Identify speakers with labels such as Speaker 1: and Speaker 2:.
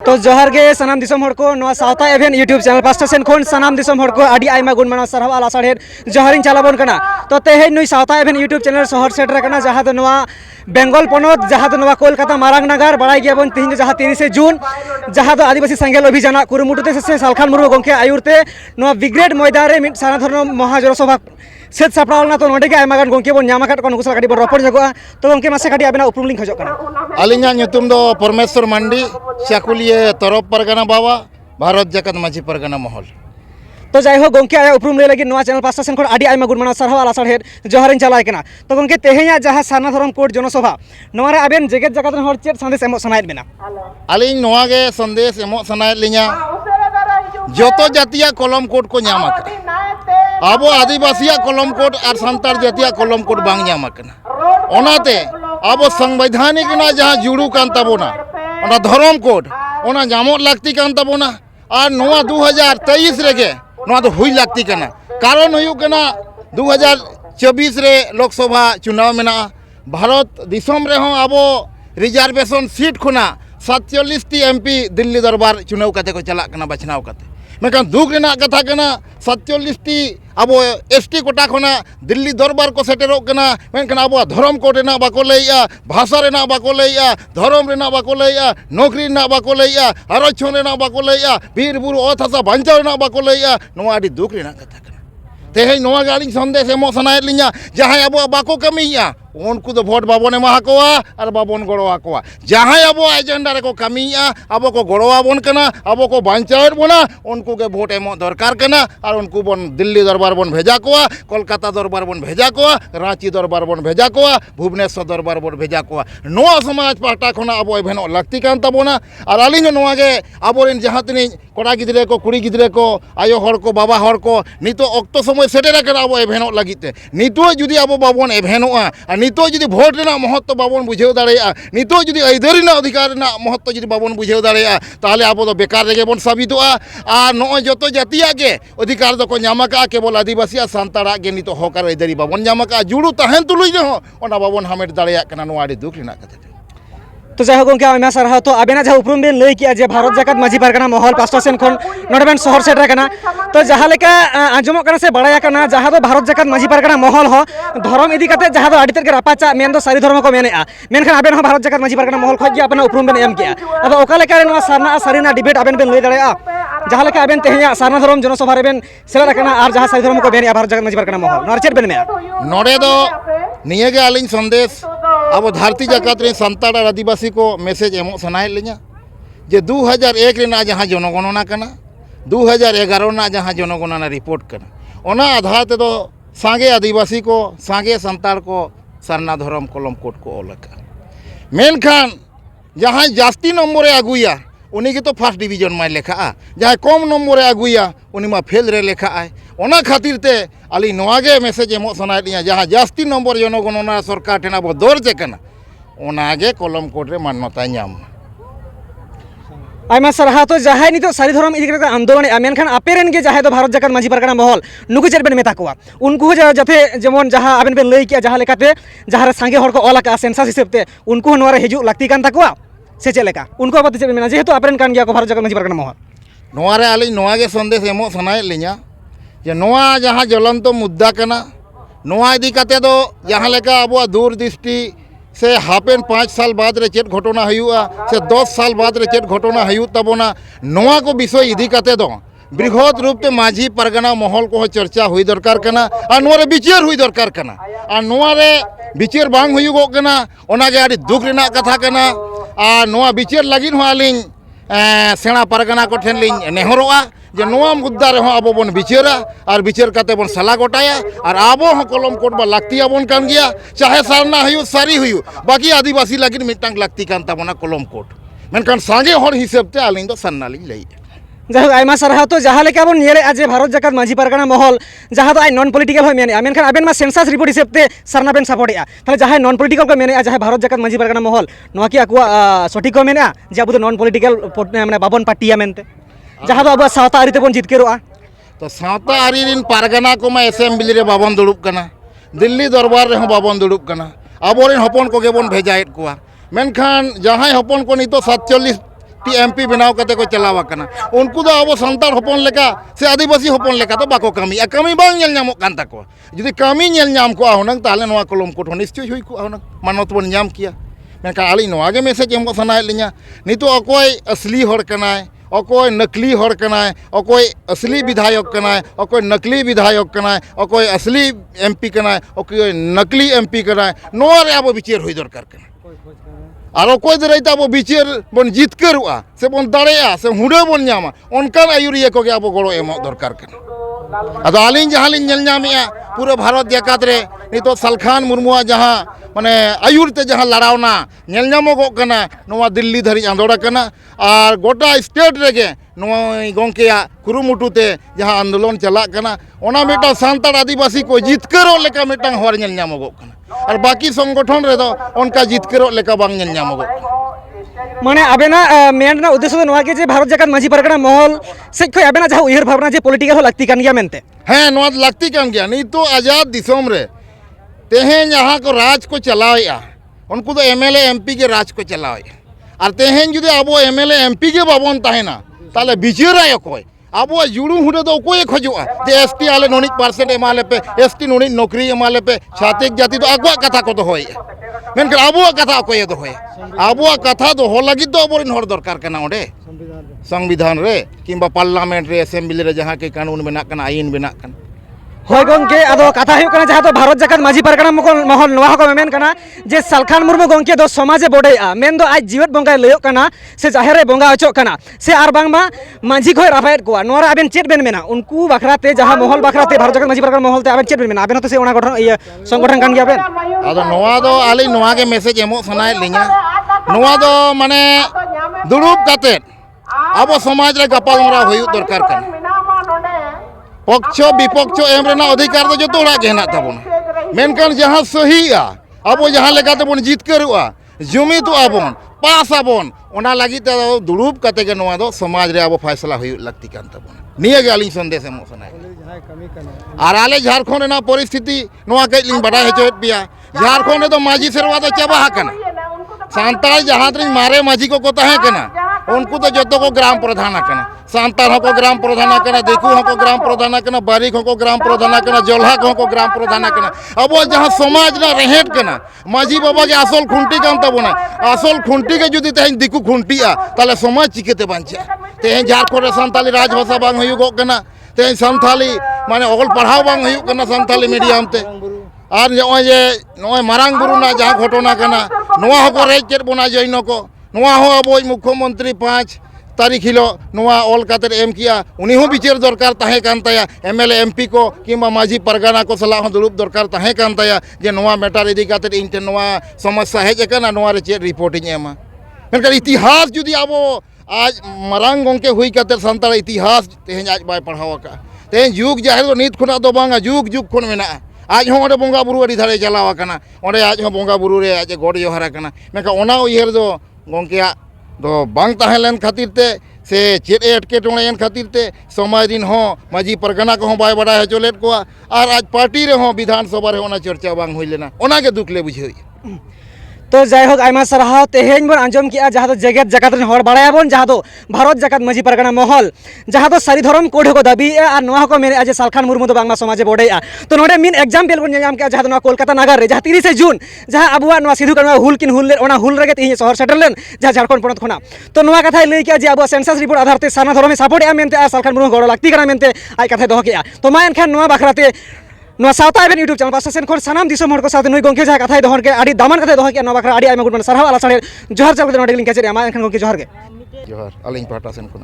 Speaker 1: तो जोहार गे सनाम दिसम हर को नवा सावता एवेन यूट्यूब चैनल पास्टा सेन खोन सनाम दिसम हर को आदि आयमा गुण माना सरहाव आला साढ़ेर जोहारिन चालाबोन कना तो तेहेन नुई सावता एवेन यूट्यूब चैनल शहर सेटर कना जहाँ तो नवा बेंगल पनत जहाँ तो नवा कोलकाता मारांग नगर बड़ाई गया बन तीन जहाँ 30 जून जहाँ तो आदिवासी संगेल अभियान कुरुमुटुते से सालखान मुर्मू गंके आयुरते नवा ब्रिगेड मैदान रे मिट सारा धरन महाजनसभा सेट सापड़ावना तो नोडे आयमागान गंके बन नामाकाट को नुकुसल काटी बन रपड़ जगोआ तो गंके मासे काटी आबेना उपरुम लिंक खजो कना
Speaker 2: अलिंगा ᱧᱩᱛᱩᱢ दो परमेश्वर मंडी चाकुलिए तरफ परगना बाबा भारत जगत माझी परगना महल
Speaker 1: तो जाय हो गंके आया उपरुम ले लगी नवा चैनल पास्टा सेन खोन आदि आयमा गुण माना सरहाव आला साढ़ेर जोहारिन चालाय कना तो गंके तेहेया जहाँ सारना धरम कोट जनसभा नवा रे आबेन जेगेत जगत रन हर चेत संदेश एमो सनायत बेना
Speaker 2: अलिंग नवा गे संदेश एमो सनायत लिया जोतो जातिया कलम कोट को ᱧᱟᱢ आका अब आदिवासिया कलम कोट और सांतार जातिया कलम कोट बांग ᱧᱟᱢ आकना ओनाते अब संवैधानिक ना जहाँ जुड़ू कान ताबोना ओना धर्म कोड ओना ᱧᱟᱢᱚᱜ लाक्ति कान ताबोना और नवा 2023 रेगे नवा तो हुई लाक्ति कना कारण हुयुग कना 2024 रे लोकसभा चुनाव मेना भारत दिसम रे हो अब रिजर्वेशन सीट खुना 47 टी एमपी दिल्ली दरबार चुनाव काते को चला कना बचनाव काते मेकान दुख रेना कथा कना 47 टी अब एसटी कोटा खुना दिल्ली दरबार को सेटेरोग कना मेनखान अब धर्म कोड रेना बाको लैया भाषा रेना बाको लैया धर्म रेना बाको लैया नौकरी रेना बाको लैया आरक्षण रेना बाको लैया बीर बुरु अत हासा बांचाव रेना बाको लैया नोआ आदि दुख रेना कथा कना तेहेन नोआ गाली संदेश एमो सनायत लिया जहां अब बाको कमिया उनको तो भोट बाबन एमाकोआ और बाबन गड़ोआकोआ जहाँ अब एजेंडा रे को कमिया अब को गड़ोआबन कना अब को बांचाव बोना उनको के भोट एमो दरकार कना और उनको बन दिल्ली दरबार बन भेजा कोआ कोलकाता दरबार बन भेजा कोआ रांची दरबार बन भेजा कोआ भुवनेश्वर दरबार बन भेजा कोआ नोआ समाज पाहटा खना अब एभेनो लाक्ति कान ताबोना और आलिंग नोआ गे आबोरेन जहाँ तनी कोड़ा गिद्रे को कुड़ी गिद्रे को आयो हर को बाबा हर को नितो ऑक्टो समय सेटेरा कना अब एभेनो लागिते नितो जुदी अब बाबन एभेनोआ नितो जुदी भोट रेना महत्व बाबन बुझेव दाड़ेया नितो जुदी आइदारी ना अधिकार रेना महत्व जुदी बाबन बुझेव दाड़ेया ताहले आबो दो बेकार रेगे बन साबितोआ आ नोय जतो जातिया गे अधिकार दो को ᱧᱟᱢᱟᱠᱟ केवल आदिवासी सांताड़ा गे नितो हकार आइदारी बाबन ᱧᱟᱢᱟᱠᱟ जुड़ू तहन तुलुई रहो ओना बाबन हामेट दाड़ेया कना नोआ आदि दुख रेना कथा
Speaker 1: तो जहाँ गंके आयमा सारहा तो आबेना जहाँ उपरुम बेन लई किया जे भारत जगत माझी पारगना महल पास्टा सेन खोन नोडबेन शहर सेटर कना तो जहाँ लेका आंजमो कना से बड़ाया कना जहाँ तो भारत जगत माझी पारगना महल हो धर्म इदी कते जहाँ तो आडी तेर के रापाचा मेन तो सारी धर्म को मेनेआ मेनखान आबेन हो भारत जगत माझी पारगना महल खज गे अपना उपरुम बेन एम किया अब ओका लेका नवा सारना सारीना डिबेट आबेन बेन लई दाड़ेआ जहाँ लेका आबेन तेहेया सारना धर्म जनसभा रे बेन सेला कना और जहाँ सारी धर्म को बेनेआ भारत जगत माझी पारगना महल नोर चेत बेन मेया
Speaker 2: नोडे दो निये गे आलिंग संदेश अब धरती जगत रे सांताड़ और आदिवासी को मैसेज एमो सनायत लिया जे 2001 रेना जहाँ जनगणना कना 2011 ना जहाँ जनगणना रिपोर्ट कना ओना आधार ते दो सांगे आदिवासी को सांगे सांताड़ को सरना धर्म कलम कोड को ओलका मेनखान जहाँ जास्ती नम्बर आगुया उनी के तो फर्स्ट डिवीजन में लेखा जहाँ कम नम्बर आगुया उनी मा फेल रे लेखा ओना खातिर ते अली नोआगे मैसेज एमो सनायत लिया जहाँ जास्ती नम्बर जनगणना सरकार ठेना बो दौर चेकना ओनागे कलम कोड रे मान्यता ᱧᱟᱢ
Speaker 1: आयमा सारहा तो जहाँ नितो सारी धर्म इदी करते आंदोलन मेनखान आपेरेन के जहाँ तो भारत जगत माझी पारगना महल नुकु चेत बेन मेता कोआ उनको जाते जेमन जहाँ आबेन बेन लई किया जहाँ लेकाते जहाँ रे सांगे हर को ओलाका सेंसस हिसाबते उनको नोरा हिजु लाक्ति कान ताकोआ से चलेका उनको अब चेत मेना जेहेतु आपेरेन कान गया को भारत जगत माझी पारगना महल
Speaker 2: नोआरे आली नोआगे संदेश एमो सनायत लिया जे नोआ जहाँ ज्वलंत मुद्दा कना नोआ इदी कते दो जहाँ लेका अब दूर दृष्टि से हापेन 5 साल बाद रे चेत घटना हुआ से 10 साल बाद रे चेत घटना हुआ तबोना नोआ को विषय इदी कते दो बृहद रूप ते माझी परगना महल को चर्चा हुई दरकार कना और नोरे विचार हुई दरकार कना और नोरे विचार बांग हुयुगो कना ओनागे आदि दुख रेना कथा कना और नोआ विचार लगिन हो आलिंग सेना परगना को ठेन लिंग नेहरोआ जे नोआ मुद्दा रे हो अब बन विचारा और विचार करते बन सला गोटाया और आबो हो कलम कोड बा लाक्ति आबन कान गया चाहे सारना हुयु सारी हुयु बाकी आदिवासी लगिन मिटांग लाक्ति कान ताबोना कलम कोड मेनखान सांगे हर हिसाब ते आलिंग दो सन्ना लिंग लई
Speaker 1: जहाँ आयमा सारहा तो जहाँ लेका बन नेले आज भारत जगत माझी पारगना महल जहाँ तो आई नॉन पॉलिटिकल हो मेने मेनखान आबेन मा सेंसस रिपोर्ट हिसाबते सरना बेन सपोर्टेआ ताले जहाँ नॉन पॉलिटिकल को मेने जहाँ भारत जगत माझी पारगना महल नोआ की आकुआ सठिक को मेने जे अब नॉन पॉलिटिकल माने बाबन पार्टिया मेनते जहाँ तो अब सावता आरी तेबन जितकेरोआ
Speaker 2: तो सावता आरी रिन पारगना को मा असेंबली रे बाबन दुड़ुब कना दिल्ली दरबार रे हो बाबन दुड़ुब कना आबोरेन हपन को गेबन भेजाएत कोआ मेनखान जहाँ हपन को नितो 47 टी एमपी बनाव कते को चलावा कना उनको दो अब सांतार हपन लेका से आदिवासी हपन लेका तो बाको कमी कमी बांग नेल नामो कान ताको जुदी कमी नेल नाम को हुनंग ताले नवा कलम कोट निश्चय हुई को हुनंग मानत बन नाम किया मेनका आली नवा गे मैसेज एमो सनाय लिया नितो अकोय असली हर कनाय अकोय नकली हर कनाय अकोय असली विधायक कनाय अकोय नकली विधायक कनाय अकोय असली एमपी कनाय अकोय नकली एमपी कनाय नोआ रे अब विचार हुई दरकार कना और अकोय दराइते अब विचार बन जितकरुआ से बन दाड़ेया से हुडे बन नामा उनकान आयुरिया को अब गड़ो एम दरकार कना अदो आलिन जहां लिन नेल नामिया पूरा भारत जाकात रे नितो सलखान मुर्मुआ जहां माने आयुरते जहां लड़ावना नेल नामोगो कना नोआ दिल्ली धरी आंदोड़ा कना और गोटा स्टेट रेगे नोआ गोंकेया कुरुमुटुते जहां आंदोलन चला कना ओना मेटा सांतार आदिवासी को जितकरो लेका मेटा हर नेल नामोगो कना और बाकी संगठन रे दो उनका जितकरो लेका बांग नेल नामोगो
Speaker 1: माने आबेना मेन ना उद्देश्य नोआ के जे भारत जाकात माजी परगना महल से खय आबेना जहां उयहर भावना जे पॉलिटिकल हो लगती कान गया मेनते
Speaker 2: हैं नोआ लगती कान गया नहीं तो आजाद दिसोम रे तेहें जहाँ को राज को चलाया उनको तो एमएलए एमपी के राज को चलाया और तेहें जुदे अब एमएलए एमपी के बाबन तहना ताले बिचेराय अकोय अब जुड़ू हुडे तो अकोय खजुआ जे एसटी आले 90% एमाले पे एसटी 90 नौकरी एमाले पे छातिक जाति तो आगुआ कथा को तो होय मेनखान आबुआ कथा अकोय दो होय आबुआ कथा दो हो लगी तो अबोरिन हर दरकार कना ओडे संविधान रे किंबा पार्लियामेंट रे असेंबली रे जहाँ के कानून बना कना आईन बना कना
Speaker 1: होय गंके आदो कथा हुई कना जहां तो भारत जाकात माजी परगना महल नोआ को मेन कना जे सलखान मुर्मू गंके दो समाजे बोडेया मेन दो आज जीवत बंगाय लयो कना से जाहेर रे बंगा अचो कना से आर बांगमा माजी खय राफायत कोआ नोरा आबेन चेट बेन मेना उनको बखराते जहां महल बखराते भारत जाकात माजी परगना महल ते आबेन चेट बेन मेना आबेन तो से ओना गठन ये संगठन कान गया बेन
Speaker 2: आदो नोआ दो आली नोआ के मैसेज एमो सनाय लिया नोआ दो माने दुड़ुब काते अब समाज रे गपालमरा हुई दरकार कना पक्ष विपक्ष एम रेना अधिकार तो जो हड़ा हेना तबन मेनकान जहाँ सही अब जहाँ लेकाते बन जितकरुआ जुमित आबन पास आबन ओना लगी ते दुड़ुब काते के नोआ दो समाज रे अब फैसला हुई लगती कान तबन निये गे आलिन संदेश एमो सनाय और आले झारखंड रेना परिस्थिति नोआ कई लिन बड़ा हेचोत पिया झारखंड रे तो माजी सेरवा तो चाबा हाकना सांताल जहाँ तरी मारे माझी को तहे कना उनको तो जो को ग्राम प्रधान कना सांताल को ग्राम प्रधान कना देखू को ग्राम प्रधान कना बारिक को ग्राम प्रधान कना जोल्हा को ग्राम प्रधान कना अब जहाँ समाज ना रहेट कना माझी बाबा के आसल खुंटी कान तबना आसल खुंटी के जुदी तेहन दिकू खुंटिया ताले समाज चिकेते बांचा तेहन झारखंड रे सांताली राजभाषा बांग हुयुगो कना तेहन सांताली माने ऑल पढ़ाव बांग हुयुग कना सांताली मीडियम ते और नॉय मारांग बुरु ना जहाँ घटना कना नोआ होको रेज चेत बोना जैन को नोआ हो अब मुख्यमंत्री 5 तारीख हिलो नोआ ऑल काते एम किया उनी हो विचार दरकार तहे कान ताया एमएलए एमपी को किंबा माजी परगना को सलाह हो दुरुब दरकार तहे कान ताया जे नोआ मैटर इदी काते इनटे नोआ समस्या हेज कना नोआ रे चेत रिपोर्टिंग एमा मेनका इतिहास जुदी अब आज मारांग गंके हुई काते सांताल इतिहास तेहें आज बाय पढ़ाव का तेहें जुग जाहेर दो नीत खुना दो बांगा जुग जुग खुन मेना आज हों बोंगा बुरु अड़ी धारे चलावा कना ओंडे आज हों बोंगा बुरु रे आज गोड जोहारा कना मेका ओना उयहर दो गंकेया दो बांग ताहेलन खातिर ते से चेत एटके टोणेन खातिर ते समाज दिन हो माजी परगना को बाय बड़ा हेचोलेट को और आज पार्टी रे हो विधानसभा रे ओना चर्चा बांग हुई लेना ओना के दुख ले बुझे
Speaker 1: तो जायहोक आयमा साराहाव तेहेन बन आंजम किया जहाँ तो जगत जाकात रेन हर बाड़ायाबन जहाँ तो भारत जाकात माजी परगना महल जहाँ तो सारी धर्म कोड को दाबी और नोआ को मेरे आज सलखान मुर्मू तो बांगमा समाजे बोडेया तो नोडे मिन एग्जाम्पल बन नाम किया जहाँ तो कोलकाता नगर रे जहाँ 30 जून जहाँ अबुआ नोआ सिधु कानुआ हुल किन हुल ओना हुल रगे तेहे शहर सेटल लेन जहाँ झारखंड पोनत खना तो नोआ कथा लई किया जे अबुआ सेंसस रिपोर्ट आधार ते साना धर्म सपोर्ट या मेनते सलखान मुर्मू गड़ो लागती कना मेनते आय कथा दोह किया तो मा एनखान नोआ बखराते नोआ सावता एबेन यूट्यूब चैनल पास सेन खन सानाम दिसम हर को साथ नुई गंके जहाँ कथा दोहन के आडी दामन कथा दोह के नोआ बखरा आडी आयमा गुड मन सरहाव आला साडे जोहर चल के नोडे लिंक के आमा एनखान गंके जोहर के
Speaker 2: जोहर अलिंग पाटा सेन खन